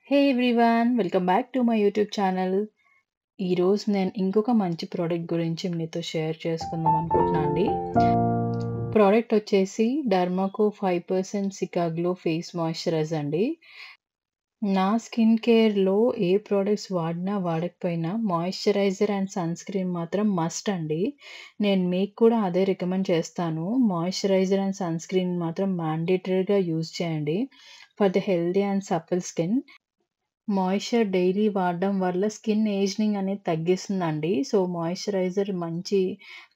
Hey everyone! Welcome back to my YouTube channel. ఈరోజు నేను ఇంకొక మంచి ప్రోడక్ట్ గురించి మీతో షేర్ చేసుకుందాం అనుకుంటున్నా అండి. ప్రోడక్ట్ వచ్చేసి డర్మాకో 5% సికా గ్లో ఫేస్ మాయిశ్చరైజర్ అండి. నా స్కిన్ కేర్‌లో ఏ ప్రొడక్ట్స్ వాడినా, వాడకపోయినా మాయిశ్చరైజర్ అండ్ సన్ స్క్రీన్ మాత్రం మస్ట్ అండి. నేను మీకు కూడా అదే రికమెండ్ చేస్తాను. మాయిశ్చరైజర్ అండ్ సన్ స్క్రీన్ మాత్రం మ్యాండేటరీగా యూజ్ చేయండి for the healthy and supple skin. Moisture daily వాడడం వల్ల స్కిన్ ఏజ్‌నింగ్ అనేది తగ్గిస్తుందండి. సో, మాయిశ్చరైజర్ మంచి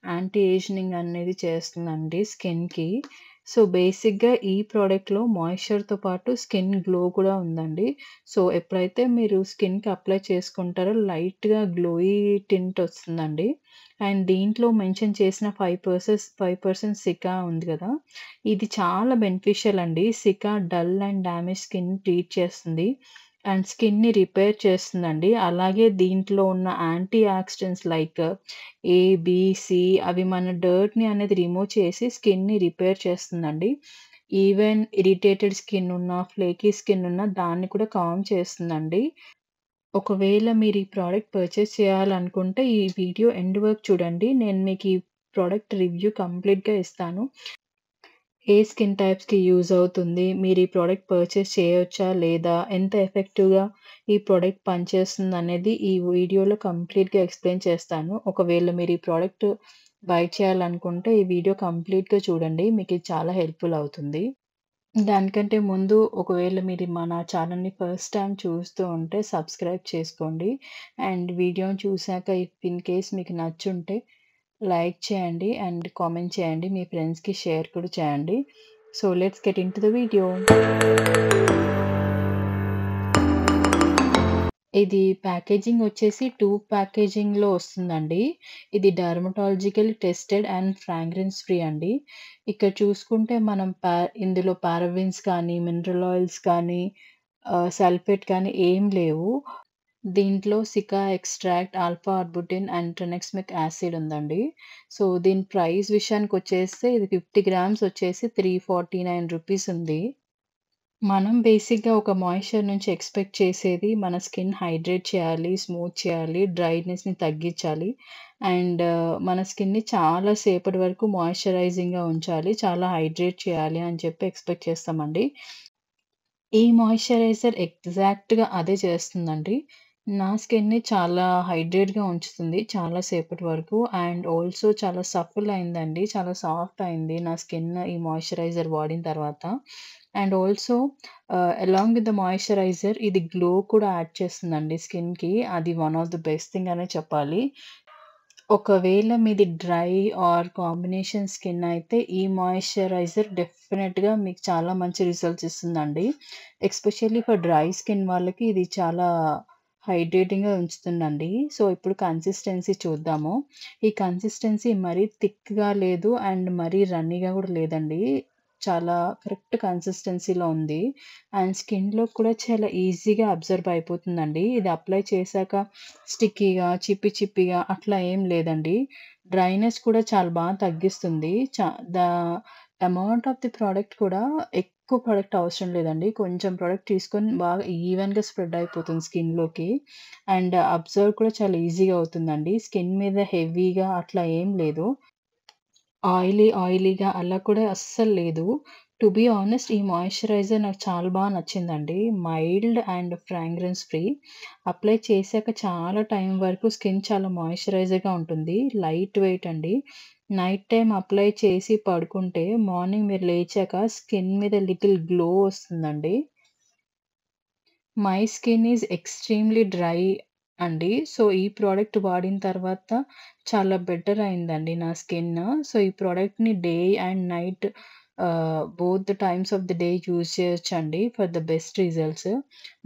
యాంటీ ఏజ్‌నింగ్ అనేది చేస్తుందండి స్కిన్‌కి. సో, బేసిక్‌గా ఈ ప్రొడక్ట్‌లో మాయిశ్చర్‌తో పాటు స్కిన్ గ్లో కూడా ఉందండి. సో, ఎప్పుడైతే మీరు స్కిన్‌కి అప్లై చేసుకుంటారో లైట్‌గా గ్లోయీ టింట్ వస్తుందండి. అండ్ దీంట్లో మెన్షన్ చేసిన 5% సికా ఉంది గదా! ఇది చాలా బెనిఫిషియల్ అండి. Cica dull and damage skin treat చేస్తుంది. అండ్ స్కిన్‌ని రిపేర్ చేస్తుందండి. అలాగే దీంట్లో ఉన్న antioxidants like A, B, C అవి మన డర్ట్‌ని అనేది రిమూవ్ చేసి స్కిన్‌ని రిపేర్ చేస్తుందండి. ఈవెన్ ఇరిటేటెడ్ స్కిన్ ఉన్న, ఫ్లేకీ స్కిన్ ఉన్న దాన్ని కూడా కామ్ చేస్తుందండి. ఒకవేళ మీరు ఈ ప్రొడక్ట్ పర్చేస్ చేయాలనుకుంటే ఈ వీడియో ఎండ్ వరకు చూడండి. నేను మీకు ఈ ప్రొడక్ట్ రివ్యూ కంప్లీట్‌గా ఇస్తాను. ఏ స్కిన్ టైప్స్‌కి యూజ్ అవుతుంది? మీరు ఈ ప్రొడక్ట్ పర్చేస్ చేయొచ్చా? లేదా? ఎంత ఎఫెక్టివ్‌గా ఈ ప్రొడక్ట్ పనిచేస్తుందనేది ఈ వీడియోలో కంప్లీట్‌గా ఎక్స్‌ప్లెయిన్ చేస్తాను. ఒకవేళ మీరు ఈ ప్రొడక్ట్ బై చేయాలనుకుంటే ఈ వీడియో కంప్లీట్‌గా చూడండి. మీకిది చాలా హెల్ప్‌ఫుల్ అవుతుంది. దానికంటే ముందు ఒకవేళ మీరు నా ఛానెల్‌ని ఫస్ట్ టైమ్ చూస్తూ ఉంటే సబ్స్క్రైబ్ చేసుకోండి. అండ్ వీడియోని చూసాక ఇఫ్ ఇన్ కేస్ మీకు నచ్చుంటే లైక్ చేయండి అండ్ కామెంట్ చేయండి. మీ ఫ్రెండ్స్‌కి షేర్ కూడా చేయండి. So, let's get into the video. ఇది ప్యాకేజింగ్ వచ్చేసి 2 ప్యాకేజింగ్‌లో వస్తుందండి. ఇది dermatological tested and fragrance free అండి. ఇక్కడ చూసుకుంటే మనం ఇందులో పారాబెన్స్ కానీ, మినరల్ ఆయిల్స్ కానీ, సల్ఫేట్ కానీ ఏం లేవు. దీంట్లో cica extract, alpha arbutin and tranexamic acid ఉందండి. సో, దీని ప్రైస్ విషయానికొచ్చేస్తే ఇది 50 గ్రామ్స్ వచ్చేసి రూ. 349 ఉంది. మనం బేసిక్‌గా ఒక మాయిశ్చర్ నుంచి ఎక్స్‌పెక్ట్ చేసేది మన స్కిన్ హైడ్రేట్ చేయాలి, స్మూత్ చేయాలి, డ్రైనెస్‌ని తగ్గించాలి. అండ్ మన స్కిన్‌ని చాలా సేపటి వరకు మాయిశ్చరైజింగ్‌గా ఉంచాలి. చాలా హైడ్రేట్ చేయాలి అని చెప్పి ఎక్స్‌పెక్ట్ చేస్తామండి. ఈ మాయిశ్చరైజర్ ఎగ్జాక్ట్‌గా అదే చేస్తుందండి. నా స్కిన్‌ని చాలా హైడ్రేట్‌గా ఉంచుతుంది చాలా సేపటి వరకు. అండ్ ఆల్సో చాలా సఫుల్ అయిందండి. చాలా సాఫ్ట్ అయింది నా స్కిన్ ఈ మాయిశ్చరైజర్ వాడిన తర్వాత. And also along with the moisturiser ఇది గ్లో కూడా యాడ్ చేస్తుందండి స్కిన్‌కి. అది one of the best thing అనే చెప్పాలి. ఒకవేళ మీది డ్రై ఆర్ కాంబినేషన్ స్కిన్ అయితే ఈ మాయిశ్చరైజర్ డెఫినిట్‌గా మీకు చాలా మంచి రిజల్ట్స్ ఇస్తుందండి. ఎస్పెషల్లీ ఫర్ డ్రై స్కిన్ వాళ్ళకి ఇది చాలా హైడ్రేటింగ్‌గా ఉంచుతుందండి. సో, ఇప్పుడు కన్సిస్టెన్సీ చూద్దాము. ఈ కన్సిస్టెన్సీ మరీ థిక్‌గా లేదు అండ్ మరీ రన్నీగా కూడా లేదండి. చాలా కరెక్ట్ కన్సిస్టెన్సీలో ఉంది. అండ్ స్కిన్‌లో కూడా చాలా ఈజీగా అబ్జర్బ్ అయిపోతుందండి. ఇది అప్లై చేశాక స్టిక్కీగా, చిప్పి చిప్పిగా అట్లా ఏం లేదండి. డ్రైనెస్ కూడా చాలా తగ్గిస్తుంది. The amount of the product కూడా ఎక్కువ ప్రొడక్ట్ అవసరం లేదండి. కొంచెం ప్రొడక్ట్ తీసుకొని బాగా ఈవెన్‌గా స్ప్రెడ్ అయిపోతుంది స్కిన్‌లోకి. అండ్ అబ్జర్వ్ కూడా చాలా ఈజీగా అవుతుందండి. స్కిన్ మీద హెవీగా అట్లా ఏం లేదు. ఆయిలీగా అలా కూడా అస్సలు లేదు. టు బీ ఆనెస్ట్ ఈ మాయిశ్చరైజర్ నాకు చాలా నచ్చిందండి. Mild and fragrance free. Apply చేశాక చాలా టైం వరకు స్కిన్ చాలా మాయిశ్చరైజర్‌గా ఉంటుంది. లైట్ వెయిట్ అండి. నైట్ టైమ్ అప్లై చేసి పడుకుంటే మార్నింగ్ మీరు లేచాక స్కిన్ మీద లిటిల్ గ్లో వస్తుందండి. My skin is extremely dry అండి. సో, ఈ ప్రొడక్ట్ వాడిన తర్వాత చాలా బెటర్ అయిందండి నా స్కిన్. సో, ఈ ప్రొడక్ట్‌ని day and night both the times of the day use చేయొచ్చండి ఫర్ ద బెస్ట్ రిజల్ట్స్.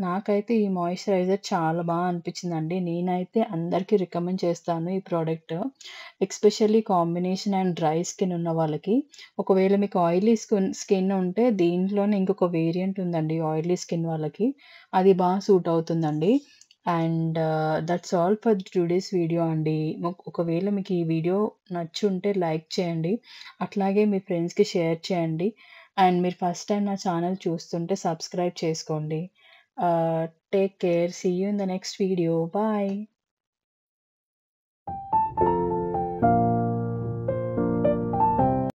నాకైతే ఈ మాయిశ్చరైజర్ చాలా అనిపించిందండి. నేనైతే అందరికీ రికమెండ్ చేస్తాను ఈ product. Especially combination and dry skin ఉన్న వాళ్ళకి. ఒకవేళ మీకు ఆయిలీ స్కిన్ ఉంటే దీంట్లోనే ఇంకొక వేరియంట్ ఉందండి ఆయిలీ స్కిన్ వాళ్ళకి. అది సూట్ అవుతుందండి. And that's all for today's video అండి. ఒకవేళ మీకు ఈ వీడియో నచ్చుంటే లైక్ చేయండి. అట్లాగే మీ ఫ్రెండ్స్‌కి షేర్ చేయండి. అండ్ మీరు ఫస్ట్ టైమ్ నా ఛానల్ చూస్తుంటే సబ్స్క్రైబ్ చేసుకోండి. Take care. See you in the next video. Bye.